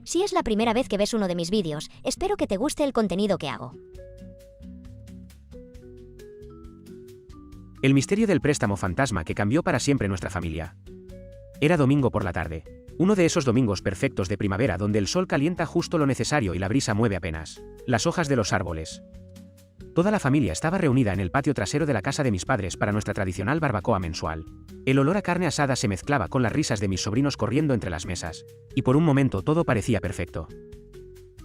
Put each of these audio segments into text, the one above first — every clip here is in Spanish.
Si es la primera vez que ves uno de mis vídeos, espero que te guste el contenido que hago. El misterio del préstamo fantasma que cambió para siempre nuestra familia. Era domingo por la tarde. Uno de esos domingos perfectos de primavera donde el sol calienta justo lo necesario y la brisa mueve apenas las hojas de los árboles. Toda la familia estaba reunida en el patio trasero de la casa de mis padres para nuestra tradicional barbacoa mensual. El olor a carne asada se mezclaba con las risas de mis sobrinos corriendo entre las mesas, y por un momento todo parecía perfecto.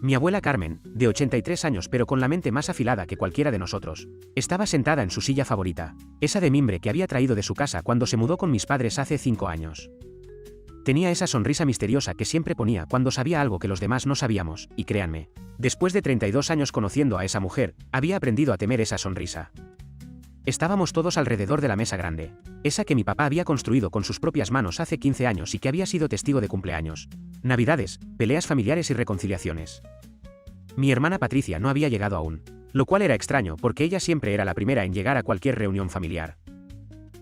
Mi abuela Carmen, de 83 años pero con la mente más afilada que cualquiera de nosotros, estaba sentada en su silla favorita, esa de mimbre que había traído de su casa cuando se mudó con mis padres hace 5 años. Tenía esa sonrisa misteriosa que siempre ponía cuando sabía algo que los demás no sabíamos, y créanme, después de 32 años conociendo a esa mujer, había aprendido a temer esa sonrisa. Estábamos todos alrededor de la mesa grande, esa que mi papá había construido con sus propias manos hace 15 años y que había sido testigo de cumpleaños, navidades, peleas familiares y reconciliaciones. Mi hermana Patricia no había llegado aún, lo cual era extraño porque ella siempre era la primera en llegar a cualquier reunión familiar.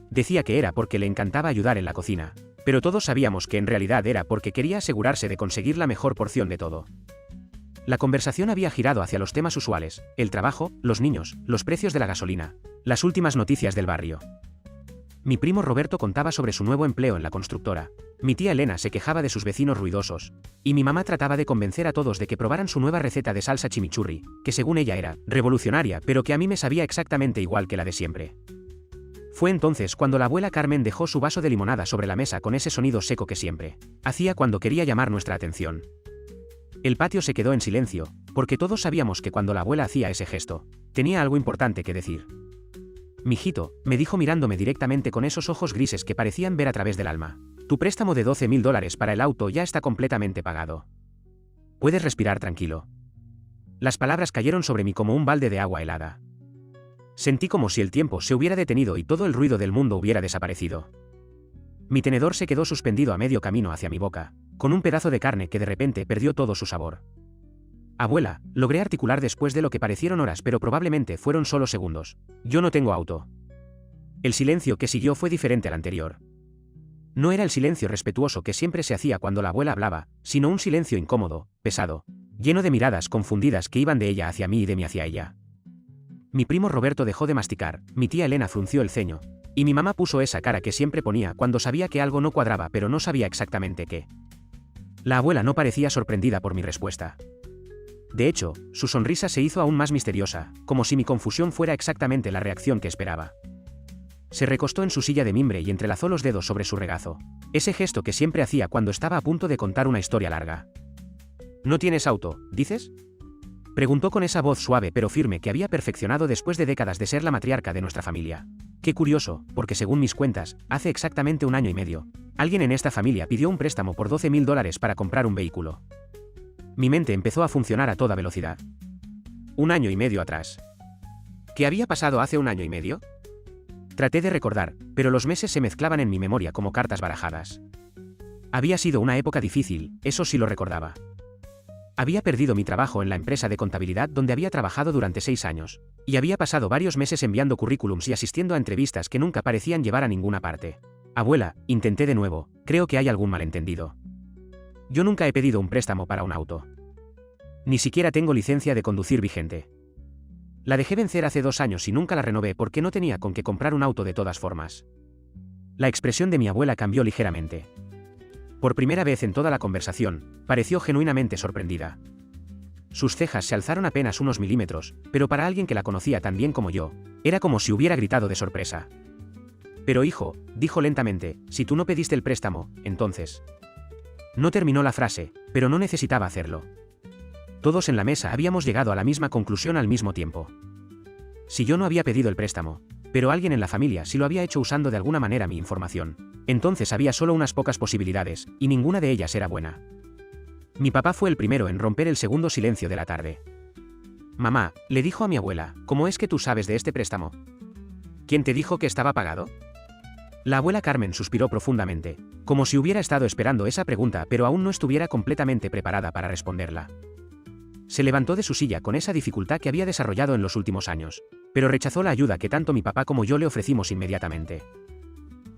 Decía que era porque le encantaba ayudar en la cocina, pero todos sabíamos que en realidad era porque quería asegurarse de conseguir la mejor porción de todo. La conversación había girado hacia los temas usuales: el trabajo, los niños, los precios de la gasolina, las últimas noticias del barrio. Mi primo Roberto contaba sobre su nuevo empleo en la constructora, mi tía Elena se quejaba de sus vecinos ruidosos, y mi mamá trataba de convencer a todos de que probaran su nueva receta de salsa chimichurri, que según ella era revolucionaria, pero que a mí me sabía exactamente igual que la de siempre. Fue entonces cuando la abuela Carmen dejó su vaso de limonada sobre la mesa con ese sonido seco que siempre hacía cuando quería llamar nuestra atención. El patio se quedó en silencio, porque todos sabíamos que cuando la abuela hacía ese gesto, tenía algo importante que decir. «Mijito», me dijo mirándome directamente con esos ojos grises que parecían ver a través del alma, «tu préstamo de $12.000 para el auto ya está completamente pagado. Puedes respirar tranquilo». Las palabras cayeron sobre mí como un balde de agua helada. Sentí como si el tiempo se hubiera detenido y todo el ruido del mundo hubiera desaparecido. Mi tenedor se quedó suspendido a medio camino hacia mi boca, con un pedazo de carne que de repente perdió todo su sabor. «Abuela», logré articular después de lo que parecieron horas pero probablemente fueron solo segundos, «yo no tengo auto». El silencio que siguió fue diferente al anterior. No era el silencio respetuoso que siempre se hacía cuando la abuela hablaba, sino un silencio incómodo, pesado, lleno de miradas confundidas que iban de ella hacia mí y de mí hacia ella. Mi primo Roberto dejó de masticar, mi tía Elena frunció el ceño, y mi mamá puso esa cara que siempre ponía cuando sabía que algo no cuadraba pero no sabía exactamente qué. La abuela no parecía sorprendida por mi respuesta. De hecho, su sonrisa se hizo aún más misteriosa, como si mi confusión fuera exactamente la reacción que esperaba. Se recostó en su silla de mimbre y entrelazó los dedos sobre su regazo, ese gesto que siempre hacía cuando estaba a punto de contar una historia larga. «¿No tienes auto, dices?», preguntó con esa voz suave pero firme que había perfeccionado después de décadas de ser la matriarca de nuestra familia. Qué curioso, porque según mis cuentas, hace exactamente 1 año y medio, alguien en esta familia pidió un préstamo por $12.000 para comprar un vehículo. Mi mente empezó a funcionar a toda velocidad. 1 año y medio atrás. ¿Qué había pasado hace 1 año y medio? Traté de recordar, pero los meses se mezclaban en mi memoria como cartas barajadas. Había sido una época difícil, eso sí lo recordaba. Había perdido mi trabajo en la empresa de contabilidad donde había trabajado durante 6 años, y había pasado varios meses enviando currículums y asistiendo a entrevistas que nunca parecían llevar a ninguna parte. «Abuela», intenté de nuevo, «creo que hay algún malentendido. Yo nunca he pedido un préstamo para un auto. Ni siquiera tengo licencia de conducir vigente. La dejé vencer hace 2 años y nunca la renové porque no tenía con qué comprar un auto de todas formas». La expresión de mi abuela cambió ligeramente. Por primera vez en toda la conversación, pareció genuinamente sorprendida. Sus cejas se alzaron apenas unos milímetros, pero para alguien que la conocía tan bien como yo, era como si hubiera gritado de sorpresa. «Pero hijo», dijo lentamente, «si tú no pediste el préstamo, entonces». No terminó la frase, pero no necesitaba hacerlo. Todos en la mesa habíamos llegado a la misma conclusión al mismo tiempo. Si yo no había pedido el préstamo, pero alguien en la familia sí lo había hecho usando de alguna manera mi información, entonces había solo unas pocas posibilidades, y ninguna de ellas era buena. Mi papá fue el primero en romper el segundo silencio de la tarde. «Mamá», le dijo a mi abuela, «¿cómo es que tú sabes de este préstamo? ¿Quién te dijo que estaba pagado?». La abuela Carmen suspiró profundamente, como si hubiera estado esperando esa pregunta pero aún no estuviera completamente preparada para responderla. Se levantó de su silla con esa dificultad que había desarrollado en los últimos años, pero rechazó la ayuda que tanto mi papá como yo le ofrecimos inmediatamente.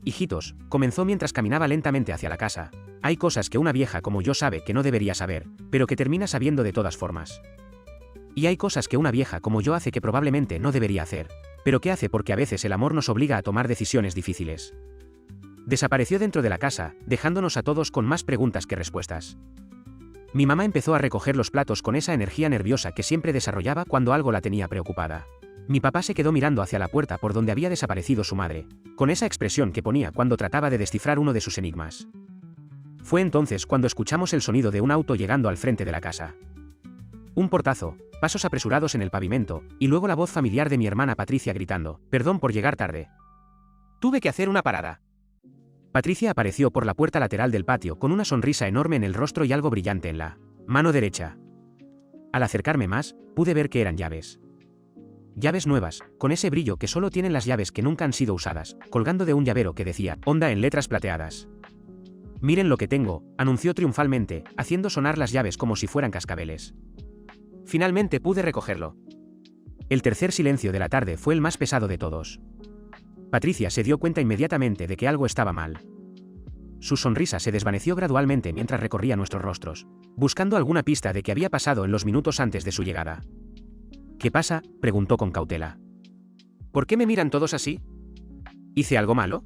«Hijitos», comenzó mientras caminaba lentamente hacia la casa, Hay cosas que una vieja como yo sabe que no debería saber, pero que termina sabiendo de todas formas. Y hay cosas que una vieja como yo hace que probablemente no debería hacer, pero que hace porque a veces el amor nos obliga a tomar decisiones difíciles. Desapareció dentro de la casa, dejándonos a todos con más preguntas que respuestas. Mi mamá empezó a recoger los platos con esa energía nerviosa que siempre desarrollaba cuando algo la tenía preocupada. Mi papá se quedó mirando hacia la puerta por donde había desaparecido su madre, con esa expresión que ponía cuando trataba de descifrar uno de sus enigmas. Fue entonces cuando escuchamos el sonido de un auto llegando al frente de la casa. Un portazo, pasos apresurados en el pavimento, y luego la voz familiar de mi hermana Patricia gritando: «Perdón por llegar tarde. Tuve que hacer una parada». Patricia apareció por la puerta lateral del patio con una sonrisa enorme en el rostro y algo brillante en la mano derecha. Al acercarme más, pude ver que eran llaves. Llaves nuevas, con ese brillo que solo tienen las llaves que nunca han sido usadas, colgando de un llavero que decía «Honda» en letras plateadas. «Miren lo que tengo», anunció triunfalmente, haciendo sonar las llaves como si fueran cascabeles. Finalmente pude recogerlo. El tercer silencio de la tarde fue el más pesado de todos. Patricia se dio cuenta inmediatamente de que algo estaba mal. Su sonrisa se desvaneció gradualmente mientras recorría nuestros rostros, buscando alguna pista de qué había pasado en los minutos antes de su llegada. «¿Qué pasa?», preguntó con cautela. «¿Por qué me miran todos así? ¿Hice algo malo?».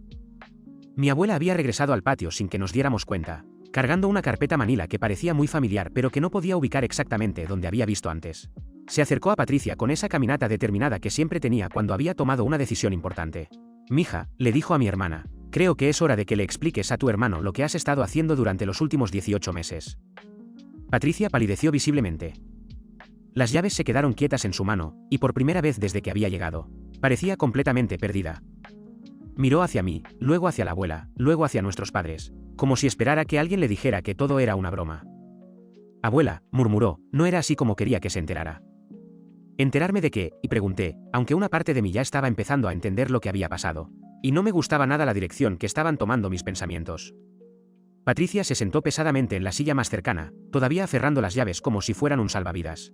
Mi abuela había regresado al patio sin que nos diéramos cuenta, cargando una carpeta manila que parecía muy familiar pero que no podía ubicar exactamente donde había visto antes. Se acercó a Patricia con esa caminata determinada que siempre tenía cuando había tomado una decisión importante. «Mija», le dijo a mi hermana, «creo que es hora de que le expliques a tu hermano lo que has estado haciendo durante los últimos 18 meses». Patricia palideció visiblemente. Las llaves se quedaron quietas en su mano, y por primera vez desde que había llegado, parecía completamente perdida. Miró hacia mí, luego hacia la abuela, luego hacia nuestros padres, como si esperara que alguien le dijera que todo era una broma. «Abuela», murmuró, «no era así como quería que se enterara». «¿Enterarme de qué?», y pregunté, aunque una parte de mí ya estaba empezando a entender lo que había pasado, y no me gustaba nada la dirección que estaban tomando mis pensamientos. Patricia se sentó pesadamente en la silla más cercana, todavía aferrando las llaves como si fueran un salvavidas.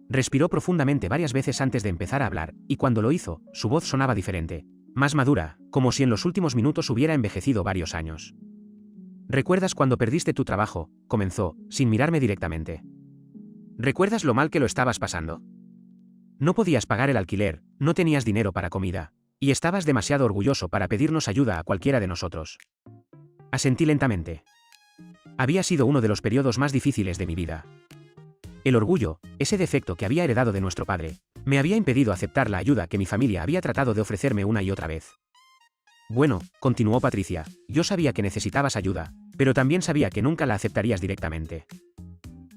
Respiró profundamente varias veces antes de empezar a hablar, y cuando lo hizo, su voz sonaba diferente, más madura, como si en los últimos minutos hubiera envejecido varios años. «¿Recuerdas cuando perdiste tu trabajo?», comenzó, sin mirarme directamente. «¿Recuerdas lo mal que lo estabas pasando? No podías pagar el alquiler, no tenías dinero para comida, y estabas demasiado orgulloso para pedirnos ayuda a cualquiera de nosotros». Asentí lentamente. Había sido uno de los periodos más difíciles de mi vida. El orgullo, ese defecto que había heredado de nuestro padre, me había impedido aceptar la ayuda que mi familia había tratado de ofrecerme una y otra vez. «Bueno», continuó Patricia, «yo sabía que necesitabas ayuda, pero también sabía que nunca la aceptarías directamente.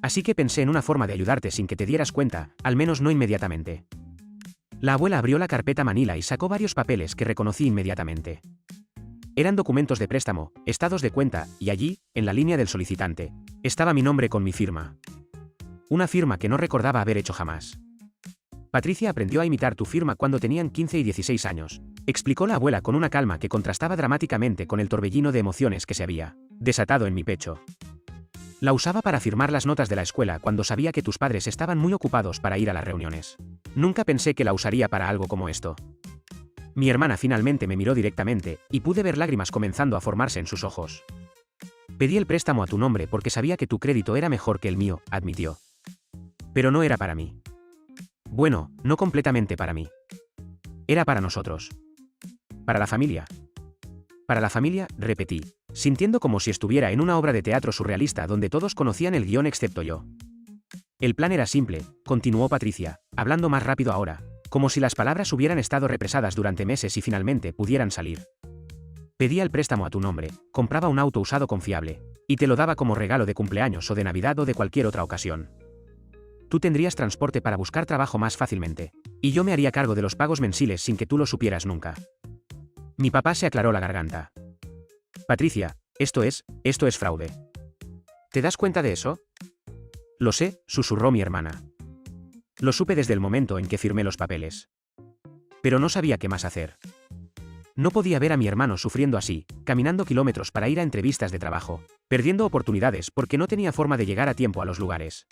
Así que pensé en una forma de ayudarte sin que te dieras cuenta, al menos no inmediatamente». La abuela abrió la carpeta manila y sacó varios papeles que reconocí inmediatamente. Eran documentos de préstamo, estados de cuenta, y allí, en la línea del solicitante, estaba mi nombre con mi firma. Una firma que no recordaba haber hecho jamás. «Patricia aprendió a imitar tu firma cuando tenían 15 y 16 años», explicó la abuela con una calma que contrastaba dramáticamente con el torbellino de emociones que se había desatado en mi pecho. «La usaba para firmar las notas de la escuela cuando sabía que tus padres estaban muy ocupados para ir a las reuniones. Nunca pensé que la usaría para algo como esto». Mi hermana finalmente me miró directamente, y pude ver lágrimas comenzando a formarse en sus ojos. «Pedí el préstamo a tu nombre porque sabía que tu crédito era mejor que el mío», admitió. «Pero no era para mí. Bueno, no completamente para mí. Era para nosotros. Para la familia». «Para la familia», repetí, sintiendo como si estuviera en una obra de teatro surrealista donde todos conocían el guión excepto yo. «El plan era simple», continuó Patricia, hablando más rápido ahora, como si las palabras hubieran estado represadas durante meses y finalmente pudieran salir. «Pedía el préstamo a tu nombre, compraba un auto usado confiable, y te lo daba como regalo de cumpleaños o de Navidad o de cualquier otra ocasión. Tú tendrías transporte para buscar trabajo más fácilmente, y yo me haría cargo de los pagos mensiles sin que tú lo supieras nunca». Mi papá se aclaró la garganta. «Patricia, esto es fraude. ¿Te das cuenta de eso?». «Lo sé», susurró mi hermana. «Lo supe desde el momento en que firmé los papeles. Pero no sabía qué más hacer. No podía ver a mi hermano sufriendo así, caminando kilómetros para ir a entrevistas de trabajo, perdiendo oportunidades porque no tenía forma de llegar a tiempo a los lugares.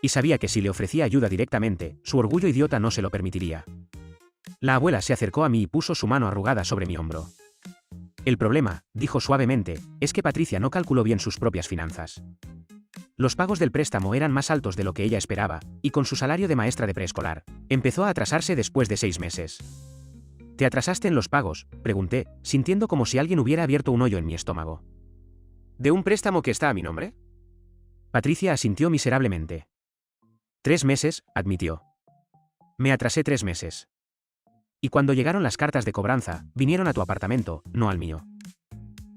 Y sabía que si le ofrecía ayuda directamente, su orgullo idiota no se lo permitiría». La abuela se acercó a mí y puso su mano arrugada sobre mi hombro. El problema, dijo suavemente, es que Patricia no calculó bien sus propias finanzas. Los pagos del préstamo eran más altos de lo que ella esperaba, y con su salario de maestra de preescolar, empezó a atrasarse después de 6 meses. ¿Te atrasaste en los pagos?, pregunté, sintiendo como si alguien hubiera abierto un hoyo en mi estómago. ¿De un préstamo que está a mi nombre? Patricia asintió miserablemente. 3 meses, admitió. Me atrasé 3 meses. Y cuando llegaron las cartas de cobranza, vinieron a tu apartamento, no al mío.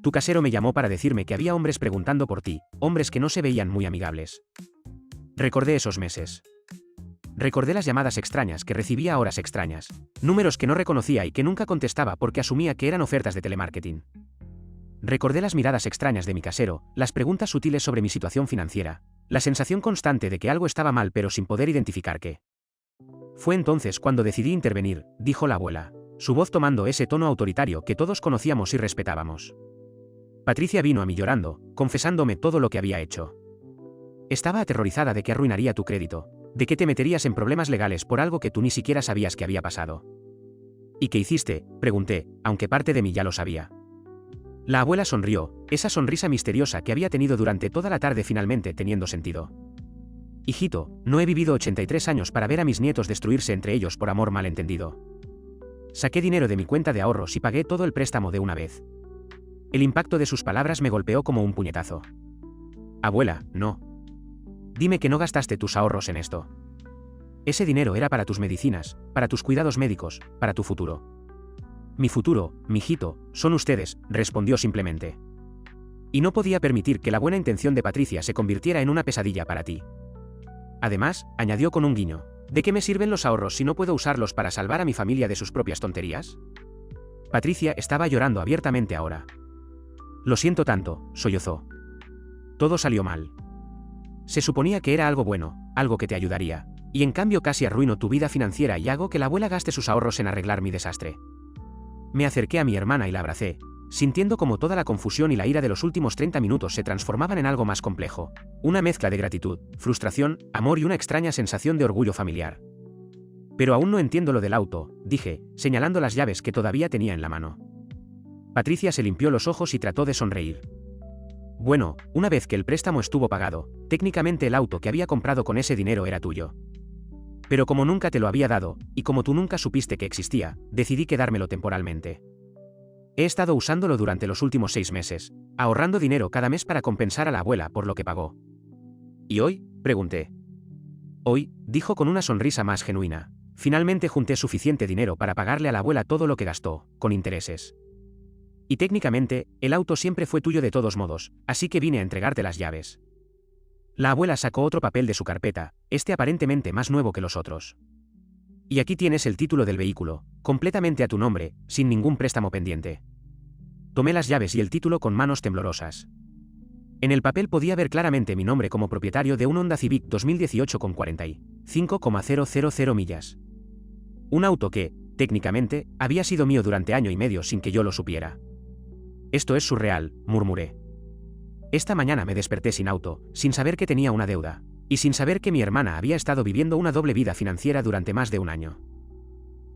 Tu casero me llamó para decirme que había hombres preguntando por ti, hombres que no se veían muy amigables. Recordé esos meses. Recordé las llamadas extrañas que recibía a horas extrañas, números que no reconocía y que nunca contestaba porque asumía que eran ofertas de telemarketing. Recordé las miradas extrañas de mi casero, las preguntas sutiles sobre mi situación financiera, la sensación constante de que algo estaba mal pero sin poder identificar qué. Fue entonces cuando decidí intervenir, dijo la abuela, su voz tomando ese tono autoritario que todos conocíamos y respetábamos. Patricia vino a mí llorando, confesándome todo lo que había hecho. Estaba aterrorizada de que arruinaría tu crédito, de que te meterías en problemas legales por algo que tú ni siquiera sabías que había pasado. ¿Y qué hiciste?, pregunté, aunque parte de mí ya lo sabía. La abuela sonrió, esa sonrisa misteriosa que había tenido durante toda la tarde finalmente teniendo sentido. Hijito, no he vivido 83 años para ver a mis nietos destruirse entre ellos por amor malentendido. Saqué dinero de mi cuenta de ahorros y pagué todo el préstamo de una vez. El impacto de sus palabras me golpeó como un puñetazo. Abuela, no. Dime que no gastaste tus ahorros en esto. Ese dinero era para tus medicinas, para tus cuidados médicos, para tu futuro. Mi futuro, mijito, son ustedes, respondió simplemente. Y no podía permitir que la buena intención de Patricia se convirtiera en una pesadilla para ti. Además, añadió con un guiño, ¿de qué me sirven los ahorros si no puedo usarlos para salvar a mi familia de sus propias tonterías? Patricia estaba llorando abiertamente ahora. Lo siento tanto, sollozó. Todo salió mal. Se suponía que era algo bueno, algo que te ayudaría, y en cambio casi arruino tu vida financiera y hago que la abuela gaste sus ahorros en arreglar mi desastre. Me acerqué a mi hermana y la abracé, sintiendo como toda la confusión y la ira de los últimos 30 minutos se transformaban en algo más complejo, una mezcla de gratitud, frustración, amor y una extraña sensación de orgullo familiar. Pero aún no entiendo lo del auto, dije, señalando las llaves que todavía tenía en la mano. Patricia se limpió los ojos y trató de sonreír. Bueno, una vez que el préstamo estuvo pagado, técnicamente el auto que había comprado con ese dinero era tuyo. Pero como nunca te lo había dado, y como tú nunca supiste que existía, decidí quedármelo temporalmente. He estado usándolo durante los últimos 6 meses, ahorrando dinero cada mes para compensar a la abuela por lo que pagó. ¿Y hoy?, pregunté. Hoy, dijo con una sonrisa más genuina, finalmente junté suficiente dinero para pagarle a la abuela todo lo que gastó, con intereses. Y técnicamente, el auto siempre fue tuyo de todos modos, así que vine a entregarte las llaves. La abuela sacó otro papel de su carpeta, este aparentemente más nuevo que los otros. Y aquí tienes el título del vehículo, completamente a tu nombre, sin ningún préstamo pendiente. Tomé las llaves y el título con manos temblorosas. En el papel podía ver claramente mi nombre como propietario de un Honda Civic 2018 con 45,000 millas. Un auto que, técnicamente, había sido mío durante año y medio sin que yo lo supiera. Esto es surreal, murmuré. Esta mañana me desperté sin auto, sin saber que tenía una deuda, y sin saber que mi hermana había estado viviendo una doble vida financiera durante más de un año.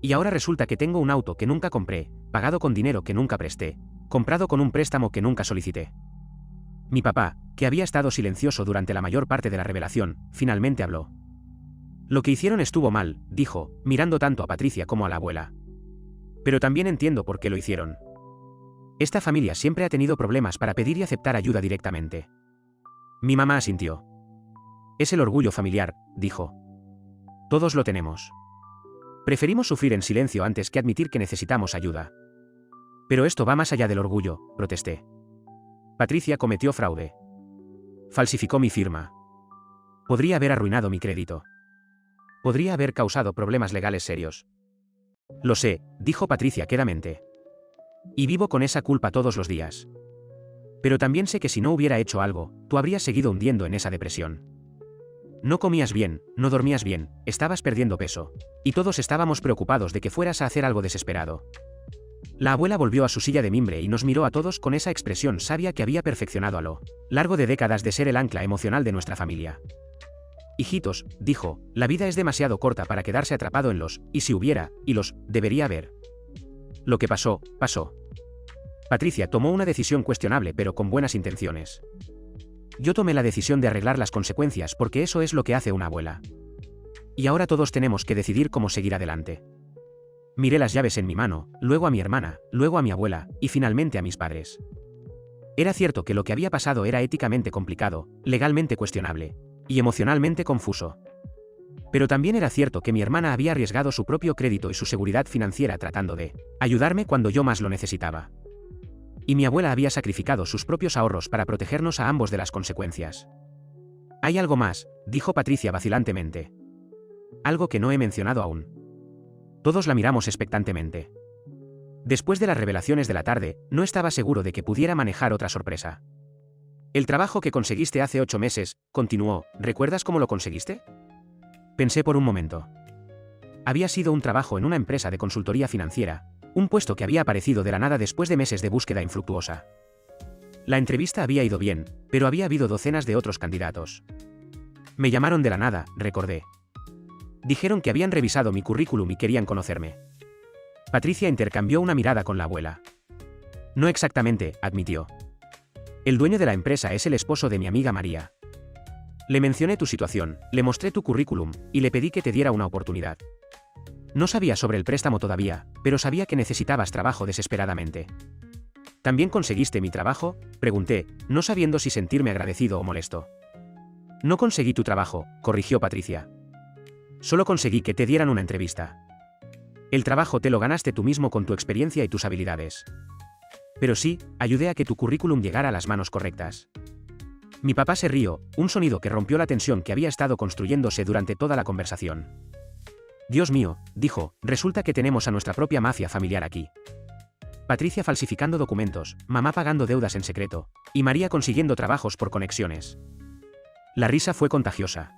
Y ahora resulta que tengo un auto que nunca compré, pagado con dinero que nunca presté, comprado con un préstamo que nunca solicité. Mi papá, que había estado silencioso durante la mayor parte de la revelación, finalmente habló. Lo que hicieron estuvo mal, dijo, mirando tanto a Patricia como a la abuela. Pero también entiendo por qué lo hicieron. Esta familia siempre ha tenido problemas para pedir y aceptar ayuda directamente. Mi mamá asintió. Es el orgullo familiar, dijo. Todos lo tenemos. Preferimos sufrir en silencio antes que admitir que necesitamos ayuda. Pero esto va más allá del orgullo, protesté. Patricia cometió fraude. Falsificó mi firma. Podría haber arruinado mi crédito. Podría haber causado problemas legales serios. Lo sé, dijo Patricia quedamente. Y vivo con esa culpa todos los días. Pero también sé que si no hubiera hecho algo, tú habrías seguido hundiendo en esa depresión. No comías bien, no dormías bien, estabas perdiendo peso. Y todos estábamos preocupados de que fueras a hacer algo desesperado. La abuela volvió a su silla de mimbre y nos miró a todos con esa expresión sabia que había perfeccionado a lo largo de décadas de ser el ancla emocional de nuestra familia. Hijitos, dijo, la vida es demasiado corta para quedarse atrapado en los, y si hubiera, y los, debería haber. Lo que pasó, pasó. Patricia tomó una decisión cuestionable pero con buenas intenciones. Yo tomé la decisión de arreglar las consecuencias porque eso es lo que hace una abuela. Y ahora todos tenemos que decidir cómo seguir adelante. Miré las llaves en mi mano, luego a mi hermana, luego a mi abuela, y finalmente a mis padres. Era cierto que lo que había pasado era éticamente complicado, legalmente cuestionable, y emocionalmente confuso. Pero también era cierto que mi hermana había arriesgado su propio crédito y su seguridad financiera tratando de ayudarme cuando yo más lo necesitaba. Y mi abuela había sacrificado sus propios ahorros para protegernos a ambos de las consecuencias. Hay algo más, dijo Patricia vacilantemente. Algo que no he mencionado aún. Todos la miramos expectantemente. Después de las revelaciones de la tarde, no estaba seguro de que pudiera manejar otra sorpresa. El trabajo que conseguiste hace 8 meses, continuó, ¿recuerdas cómo lo conseguiste? Pensé por un momento. Había sido un trabajo en una empresa de consultoría financiera, un puesto que había aparecido de la nada después de meses de búsqueda infructuosa. La entrevista había ido bien, pero había habido docenas de otros candidatos. Me llamaron de la nada, recordé. Dijeron que habían revisado mi currículum y querían conocerme. Patricia intercambió una mirada con la abuela. No exactamente, admitió. El dueño de la empresa es el esposo de mi amiga María. Le mencioné tu situación, le mostré tu currículum, y le pedí que te diera una oportunidad. No sabía sobre el préstamo todavía, pero sabía que necesitabas trabajo desesperadamente. ¿También conseguiste mi trabajo?, pregunté, no sabiendo si sentirme agradecido o molesto. No conseguí tu trabajo, corrigió Patricia. Solo conseguí que te dieran una entrevista. El trabajo te lo ganaste tú mismo con tu experiencia y tus habilidades. Pero sí, ayudé a que tu currículum llegara a las manos correctas. Mi papá se rió, un sonido que rompió la tensión que había estado construyéndose durante toda la conversación. Dios mío, dijo, resulta que tenemos a nuestra propia mafia familiar aquí. Patricia falsificando documentos, mamá pagando deudas en secreto, y María consiguiendo trabajos por conexiones. La risa fue contagiosa.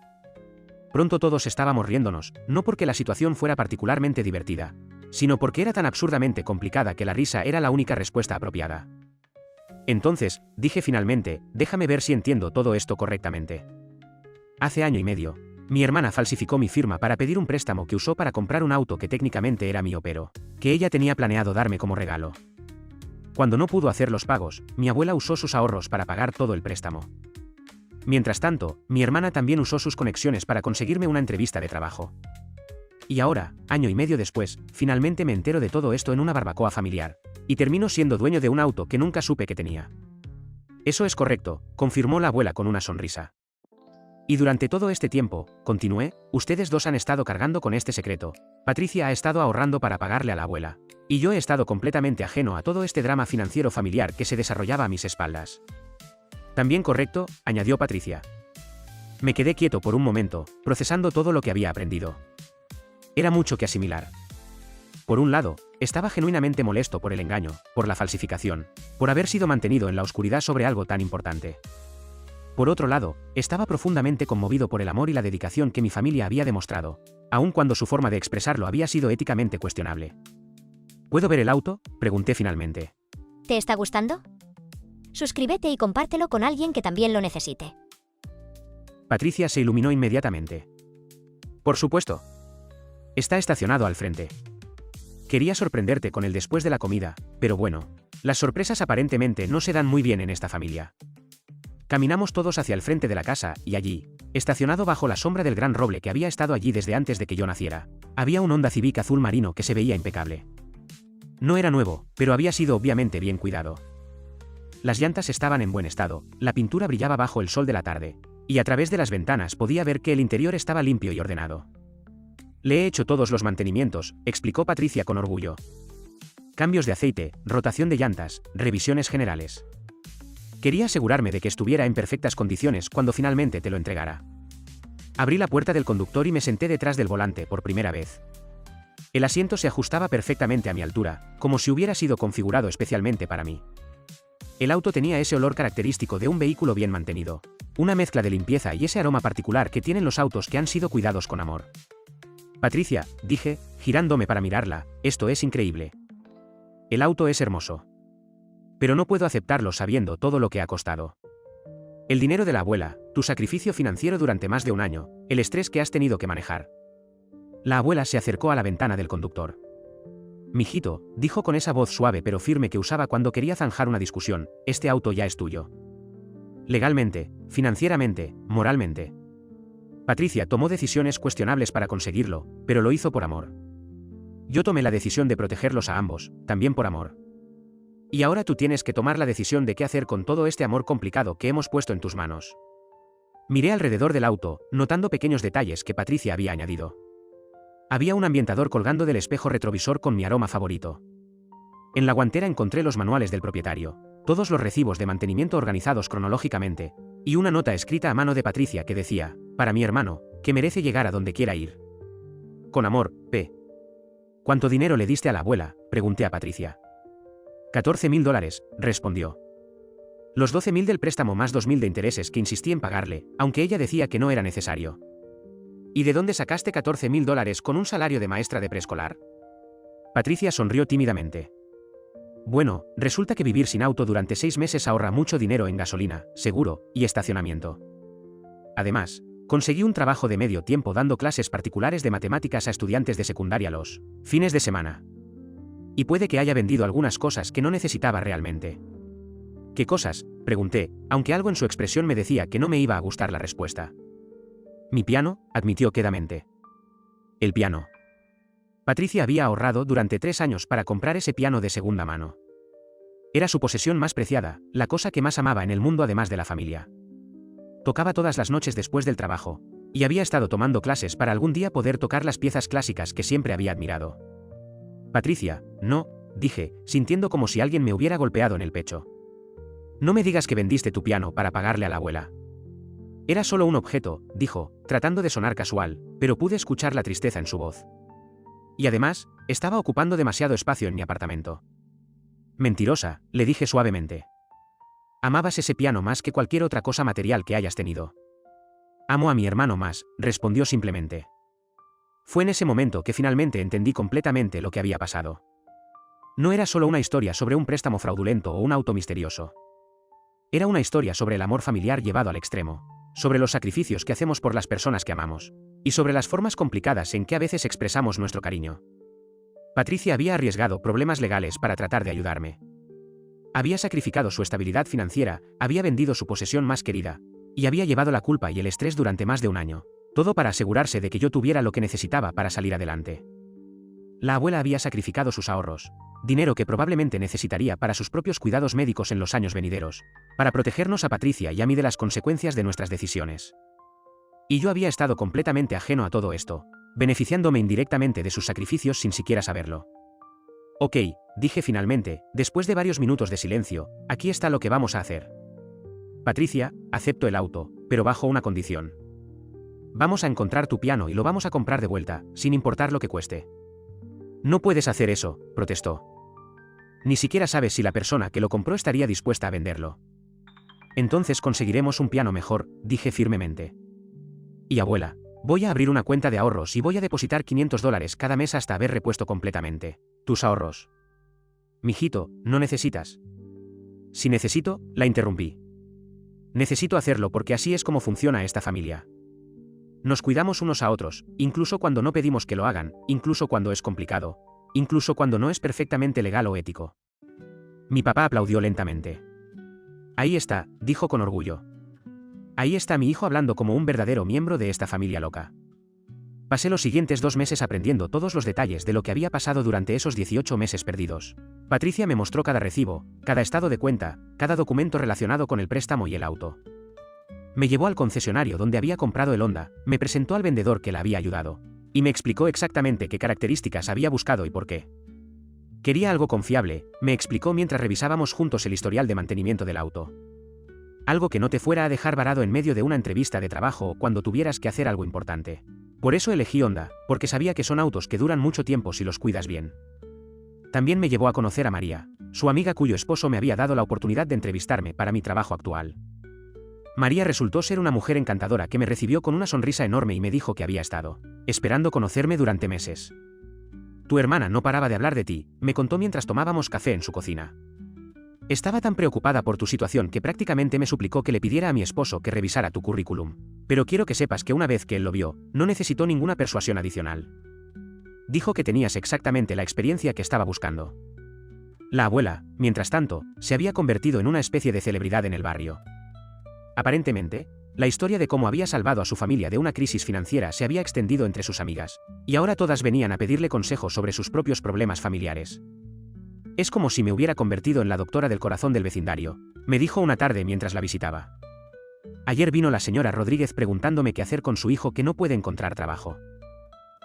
Pronto todos estábamos riéndonos, no porque la situación fuera particularmente divertida, sino porque era tan absurdamente complicada que la risa era la única respuesta apropiada. Entonces, dije finalmente, déjame ver si entiendo todo esto correctamente. Hace año y medio, mi hermana falsificó mi firma para pedir un préstamo que usó para comprar un auto que técnicamente era mío pero que ella tenía planeado darme como regalo. Cuando no pudo hacer los pagos, mi abuela usó sus ahorros para pagar todo el préstamo. Mientras tanto, mi hermana también usó sus conexiones para conseguirme una entrevista de trabajo. Y ahora, año y medio después, finalmente me entero de todo esto en una barbacoa familiar, y termino siendo dueño de un auto que nunca supe que tenía. Eso es correcto, confirmó la abuela con una sonrisa. Y durante todo este tiempo, continué, ustedes dos han estado cargando con este secreto. Patricia ha estado ahorrando para pagarle a la abuela. Y yo he estado completamente ajeno a todo este drama financiero familiar que se desarrollaba a mis espaldas. También correcto, añadió Patricia. Me quedé quieto por un momento, procesando todo lo que había aprendido. Era mucho que asimilar. Por un lado, estaba genuinamente molesto por el engaño, por la falsificación, por haber sido mantenido en la oscuridad sobre algo tan importante. Por otro lado, estaba profundamente conmovido por el amor y la dedicación que mi familia había demostrado, aun cuando su forma de expresarlo había sido éticamente cuestionable. ¿Puedo ver el auto?, pregunté finalmente. ¿Te está gustando? Suscríbete y compártelo con alguien que también lo necesite. Patricia se iluminó inmediatamente. Por supuesto. Está estacionado al frente. Quería sorprenderte con él después de la comida, pero bueno, las sorpresas aparentemente no se dan muy bien en esta familia. Caminamos todos hacia el frente de la casa, y allí, estacionado bajo la sombra del gran roble que había estado allí desde antes de que yo naciera, había un Honda Civic azul marino que se veía impecable. No era nuevo, pero había sido obviamente bien cuidado. Las llantas estaban en buen estado, la pintura brillaba bajo el sol de la tarde, y a través de las ventanas podía ver que el interior estaba limpio y ordenado. Le he hecho todos los mantenimientos, explicó Patricia con orgullo. Cambios de aceite, rotación de llantas, revisiones generales. Quería asegurarme de que estuviera en perfectas condiciones cuando finalmente te lo entregara. Abrí la puerta del conductor y me senté detrás del volante por primera vez. El asiento se ajustaba perfectamente a mi altura, como si hubiera sido configurado especialmente para mí. El auto tenía ese olor característico de un vehículo bien mantenido, una mezcla de limpieza y ese aroma particular que tienen los autos que han sido cuidados con amor. Patricia, dije, girándome para mirarla, esto es increíble. El auto es hermoso. Pero no puedo aceptarlo sabiendo todo lo que ha costado. El dinero de la abuela, tu sacrificio financiero durante más de un año, el estrés que has tenido que manejar. La abuela se acercó a la ventana del conductor. Mijito, dijo con esa voz suave pero firme que usaba cuando quería zanjar una discusión, este auto ya es tuyo. Legalmente, financieramente, moralmente. Patricia tomó decisiones cuestionables para conseguirlo, pero lo hizo por amor. Yo tomé la decisión de protegerlos a ambos, también por amor. Y ahora tú tienes que tomar la decisión de qué hacer con todo este amor complicado que hemos puesto en tus manos. Miré alrededor del auto, notando pequeños detalles que Patricia había añadido. Había un ambientador colgando del espejo retrovisor con mi aroma favorito. En la guantera encontré los manuales del propietario, todos los recibos de mantenimiento organizados cronológicamente, y una nota escrita a mano de Patricia que decía, para mi hermano, que merece llegar a donde quiera ir. Con amor, P. ¿Cuánto dinero le diste a la abuela?, pregunté a Patricia. $14.000, respondió. Los 12.000 del préstamo más 2.000 de intereses que insistí en pagarle, aunque ella decía que no era necesario. ¿Y de dónde sacaste $14.000 con un salario de maestra de preescolar? Patricia sonrió tímidamente. Bueno, resulta que vivir sin auto durante 6 meses ahorra mucho dinero en gasolina, seguro, y estacionamiento. Además, conseguí un trabajo de medio tiempo dando clases particulares de matemáticas a estudiantes de secundaria los fines de semana. Y puede que haya vendido algunas cosas que no necesitaba realmente. ¿Qué cosas?, pregunté, aunque algo en su expresión me decía que no me iba a gustar la respuesta. Mi piano, admitió quedamente. El piano. Patricia había ahorrado durante 3 años para comprar ese piano de segunda mano. Era su posesión más preciada, la cosa que más amaba en el mundo además de la familia. Tocaba todas las noches después del trabajo, y había estado tomando clases para algún día poder tocar las piezas clásicas que siempre había admirado. Patricia, no, dije, sintiendo como si alguien me hubiera golpeado en el pecho. No me digas que vendiste tu piano para pagarle a la abuela. Era solo un objeto, dijo, tratando de sonar casual, pero pude escuchar la tristeza en su voz. Y además, estaba ocupando demasiado espacio en mi apartamento. Mentirosa, le dije suavemente. Amabas ese piano más que cualquier otra cosa material que hayas tenido. Amo a mi hermano más, respondió simplemente. Fue en ese momento que finalmente entendí completamente lo que había pasado. No era solo una historia sobre un préstamo fraudulento o un auto misterioso. Era una historia sobre el amor familiar llevado al extremo, sobre los sacrificios que hacemos por las personas que amamos, y sobre las formas complicadas en que a veces expresamos nuestro cariño. Patricia había arriesgado problemas legales para tratar de ayudarme. Había sacrificado su estabilidad financiera, había vendido su posesión más querida, y había llevado la culpa y el estrés durante más de un año, todo para asegurarse de que yo tuviera lo que necesitaba para salir adelante. La abuela había sacrificado sus ahorros, dinero que probablemente necesitaría para sus propios cuidados médicos en los años venideros, para protegernos a Patricia y a mí de las consecuencias de nuestras decisiones. Y yo había estado completamente ajeno a todo esto, beneficiándome indirectamente de sus sacrificios sin siquiera saberlo. Ok, dije finalmente, después de varios minutos de silencio, aquí está lo que vamos a hacer. Patricia, acepto el auto, pero bajo una condición. Vamos a encontrar tu piano y lo vamos a comprar de vuelta, sin importar lo que cueste. No puedes hacer eso, protestó. Ni siquiera sabes si la persona que lo compró estaría dispuesta a venderlo. Entonces conseguiremos un piano mejor, dije firmemente. Y abuela, voy a abrir una cuenta de ahorros y voy a depositar $500 cada mes hasta haber repuesto completamente tus ahorros. Mijito, no necesitas. Si necesito, la interrumpí. Necesito hacerlo porque así es como funciona esta familia. Nos cuidamos unos a otros, incluso cuando no pedimos que lo hagan, incluso cuando es complicado, incluso cuando no es perfectamente legal o ético. Mi papá aplaudió lentamente. Ahí está, dijo con orgullo. Ahí está mi hijo hablando como un verdadero miembro de esta familia loca. Pasé los siguientes 2 meses aprendiendo todos los detalles de lo que había pasado durante esos 18 meses perdidos. Patricia me mostró cada recibo, cada estado de cuenta, cada documento relacionado con el préstamo y el auto. Me llevó al concesionario donde había comprado el Honda, me presentó al vendedor que la había ayudado, y me explicó exactamente qué características había buscado y por qué. Quería algo confiable, me explicó mientras revisábamos juntos el historial de mantenimiento del auto. Algo que no te fuera a dejar varado en medio de una entrevista de trabajo o cuando tuvieras que hacer algo importante. Por eso elegí Honda, porque sabía que son autos que duran mucho tiempo si los cuidas bien. También me llevó a conocer a María, su amiga cuyo esposo me había dado la oportunidad de entrevistarme para mi trabajo actual. María resultó ser una mujer encantadora que me recibió con una sonrisa enorme y me dijo que había estado esperando conocerme durante meses. Tu hermana no paraba de hablar de ti, me contó mientras tomábamos café en su cocina. Estaba tan preocupada por tu situación que prácticamente me suplicó que le pidiera a mi esposo que revisara tu currículum. Pero quiero que sepas que una vez que él lo vio, no necesitó ninguna persuasión adicional. Dijo que tenías exactamente la experiencia que estaba buscando. La abuela, mientras tanto, se había convertido en una especie de celebridad en el barrio. Aparentemente, la historia de cómo había salvado a su familia de una crisis financiera se había extendido entre sus amigas, y ahora todas venían a pedirle consejos sobre sus propios problemas familiares. Es como si me hubiera convertido en la doctora del corazón del vecindario, me dijo una tarde mientras la visitaba. Ayer vino la señora Rodríguez preguntándome qué hacer con su hijo que no puede encontrar trabajo.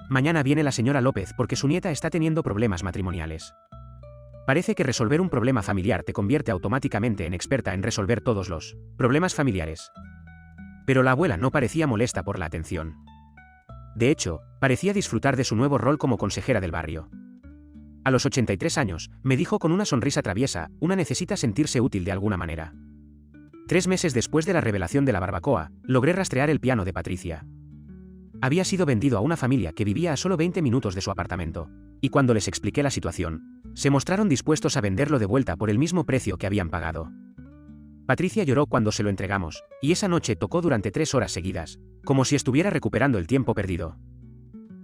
Mañana viene la señora López porque su nieta está teniendo problemas matrimoniales. Parece que resolver un problema familiar te convierte automáticamente en experta en resolver todos los problemas familiares. Pero la abuela no parecía molesta por la atención. De hecho, parecía disfrutar de su nuevo rol como consejera del barrio. A los 83 años, me dijo con una sonrisa traviesa, una necesita sentirse útil de alguna manera. 3 meses después de la revelación de la barbacoa, logré rastrear el piano de Patricia. Había sido vendido a una familia que vivía a solo 20 minutos de su apartamento, y cuando les expliqué la situación, se mostraron dispuestos a venderlo de vuelta por el mismo precio que habían pagado. Patricia lloró cuando se lo entregamos, y esa noche tocó durante 3 horas seguidas, como si estuviera recuperando el tiempo perdido.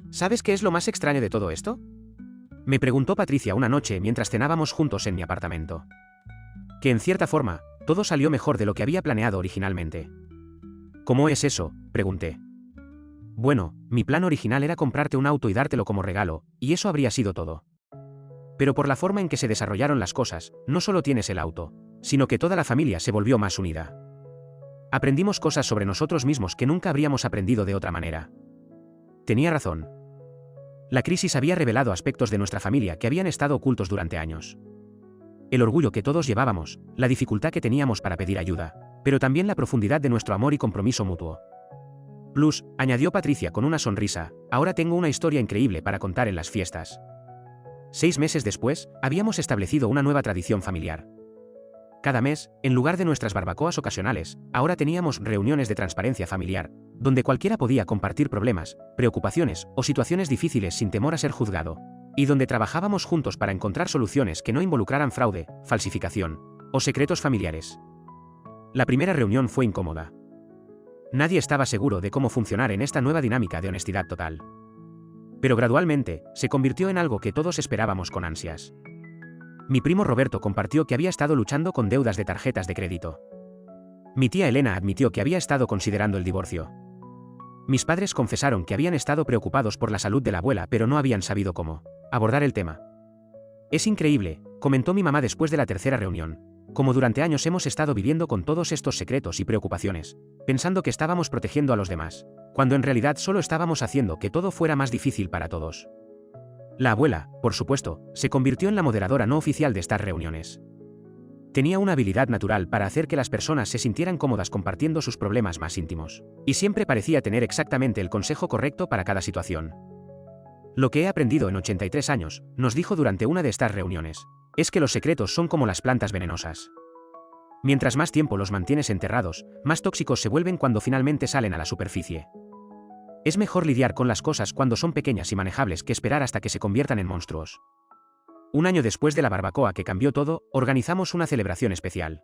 ¿Sabes qué es lo más extraño de todo esto?, me preguntó Patricia una noche mientras cenábamos juntos en mi apartamento. Que en cierta forma, todo salió mejor de lo que había planeado originalmente. ¿Cómo es eso?, pregunté. Bueno, mi plan original era comprarte un auto y dártelo como regalo, y eso habría sido todo. Pero por la forma en que se desarrollaron las cosas, no solo tienes el auto, sino que toda la familia se volvió más unida. Aprendimos cosas sobre nosotros mismos que nunca habríamos aprendido de otra manera. Tenía razón. La crisis había revelado aspectos de nuestra familia que habían estado ocultos durante años. El orgullo que todos llevábamos, la dificultad que teníamos para pedir ayuda, pero también la profundidad de nuestro amor y compromiso mutuo. Plus, añadió Patricia con una sonrisa, ahora tengo una historia increíble para contar en las fiestas. 6 meses después, habíamos establecido una nueva tradición familiar. Cada mes, en lugar de nuestras barbacoas ocasionales, ahora teníamos reuniones de transparencia familiar, donde cualquiera podía compartir problemas, preocupaciones o situaciones difíciles sin temor a ser juzgado, y donde trabajábamos juntos para encontrar soluciones que no involucraran fraude, falsificación o secretos familiares. La primera reunión fue incómoda. Nadie estaba seguro de cómo funcionar en esta nueva dinámica de honestidad total. Pero gradualmente, se convirtió en algo que todos esperábamos con ansias. Mi primo Roberto compartió que había estado luchando con deudas de tarjetas de crédito. Mi tía Elena admitió que había estado considerando el divorcio. Mis padres confesaron que habían estado preocupados por la salud de la abuela pero no habían sabido cómo abordar el tema. Es increíble, comentó mi mamá después de la tercera reunión, como durante años hemos estado viviendo con todos estos secretos y preocupaciones, pensando que estábamos protegiendo a los demás, cuando en realidad solo estábamos haciendo que todo fuera más difícil para todos. La abuela, por supuesto, se convirtió en la moderadora no oficial de estas reuniones. Tenía una habilidad natural para hacer que las personas se sintieran cómodas compartiendo sus problemas más íntimos, y siempre parecía tener exactamente el consejo correcto para cada situación. Lo que he aprendido en 83 años, nos dijo durante una de estas reuniones, es que los secretos son como las plantas venenosas. Mientras más tiempo los mantienes enterrados, más tóxicos se vuelven cuando finalmente salen a la superficie. Es mejor lidiar con las cosas cuando son pequeñas y manejables que esperar hasta que se conviertan en monstruos. Un año después de la barbacoa que cambió todo, organizamos una celebración especial.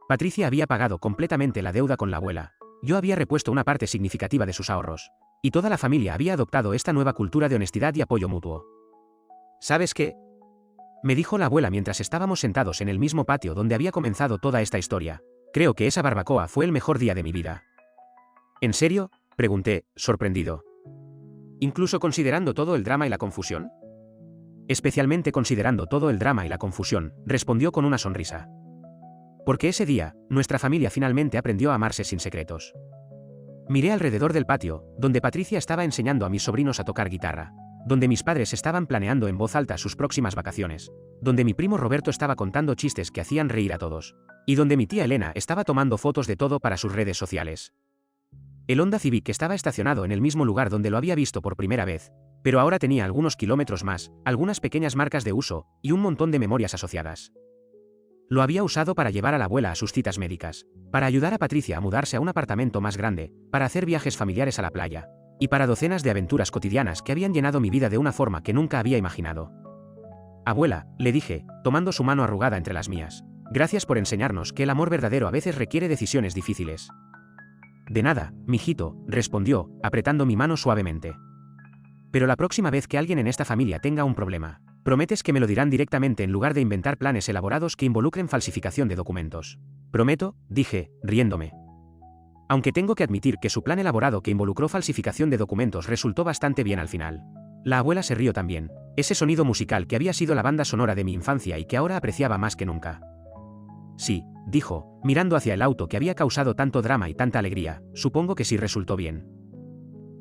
Patricia había pagado completamente la deuda con la abuela, yo había repuesto una parte significativa de sus ahorros, y toda la familia había adoptado esta nueva cultura de honestidad y apoyo mutuo. ¿Sabes qué?, me dijo la abuela mientras estábamos sentados en el mismo patio donde había comenzado toda esta historia. Creo que esa barbacoa fue el mejor día de mi vida. ¿En serio?, pregunté, sorprendido. ¿Incluso considerando todo el drama y la confusión? Especialmente considerando todo el drama y la confusión, respondió con una sonrisa. Porque ese día, nuestra familia finalmente aprendió a amarse sin secretos. Miré alrededor del patio, donde Patricia estaba enseñando a mis sobrinos a tocar guitarra, donde mis padres estaban planeando en voz alta sus próximas vacaciones, donde mi primo Roberto estaba contando chistes que hacían reír a todos, y donde mi tía Elena estaba tomando fotos de todo para sus redes sociales. El Honda Civic estaba estacionado en el mismo lugar donde lo había visto por primera vez, pero ahora tenía algunos kilómetros más, algunas pequeñas marcas de uso, y un montón de memorias asociadas. Lo había usado para llevar a la abuela a sus citas médicas, para ayudar a Patricia a mudarse a un apartamento más grande, para hacer viajes familiares a la playa, y para docenas de aventuras cotidianas que habían llenado mi vida de una forma que nunca había imaginado. Abuela, le dije, tomando su mano arrugada entre las mías, gracias por enseñarnos que el amor verdadero a veces requiere decisiones difíciles. De nada, mijito, respondió, apretando mi mano suavemente. Pero la próxima vez que alguien en esta familia tenga un problema, prometes que me lo dirán directamente en lugar de inventar planes elaborados que involucren falsificación de documentos. Prometo, dije, riéndome. Aunque tengo que admitir que su plan elaborado que involucró falsificación de documentos resultó bastante bien al final. La abuela se rió también. Ese sonido musical que había sido la banda sonora de mi infancia y que ahora apreciaba más que nunca. Sí, dijo, mirando hacia el auto que había causado tanto drama y tanta alegría, supongo que sí resultó bien.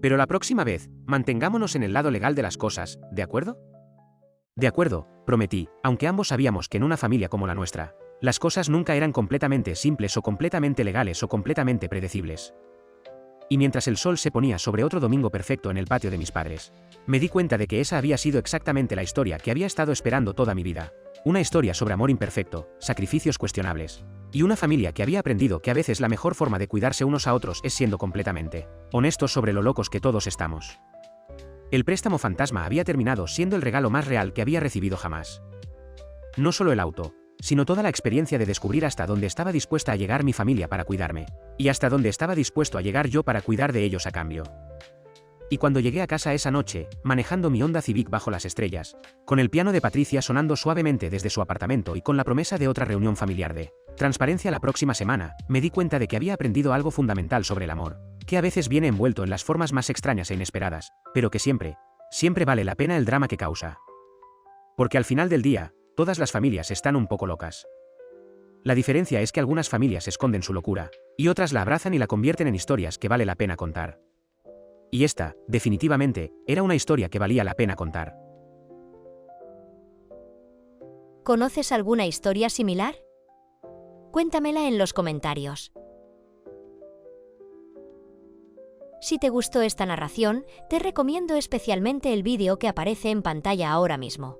Pero la próxima vez, mantengámonos en el lado legal de las cosas, ¿de acuerdo? De acuerdo, prometí, aunque ambos sabíamos que en una familia como la nuestra, las cosas nunca eran completamente simples o completamente legales o completamente predecibles. Y mientras el sol se ponía sobre otro domingo perfecto en el patio de mis padres, me di cuenta de que esa había sido exactamente la historia que había estado esperando toda mi vida. Una historia sobre amor imperfecto, sacrificios cuestionables, y una familia que había aprendido que a veces la mejor forma de cuidarse unos a otros es siendo completamente honestos sobre lo locos que todos estamos. El préstamo fantasma había terminado siendo el regalo más real que había recibido jamás. No solo el auto, sino toda la experiencia de descubrir hasta dónde estaba dispuesta a llegar mi familia para cuidarme, y hasta dónde estaba dispuesto a llegar yo para cuidar de ellos a cambio. Y cuando llegué a casa esa noche, manejando mi Honda Civic bajo las estrellas, con el piano de Patricia sonando suavemente desde su apartamento y con la promesa de otra reunión familiar de transparencia la próxima semana, me di cuenta de que había aprendido algo fundamental sobre el amor, que a veces viene envuelto en las formas más extrañas e inesperadas, pero que siempre vale la pena el drama que causa. Porque al final del día, todas las familias están un poco locas. La diferencia es que algunas familias esconden su locura, y otras la abrazan y la convierten en historias que vale la pena contar. Y esta, definitivamente, era una historia que valía la pena contar. ¿Conoces alguna historia similar? Cuéntamela en los comentarios. Si te gustó esta narración, te recomiendo especialmente el vídeo que aparece en pantalla ahora mismo.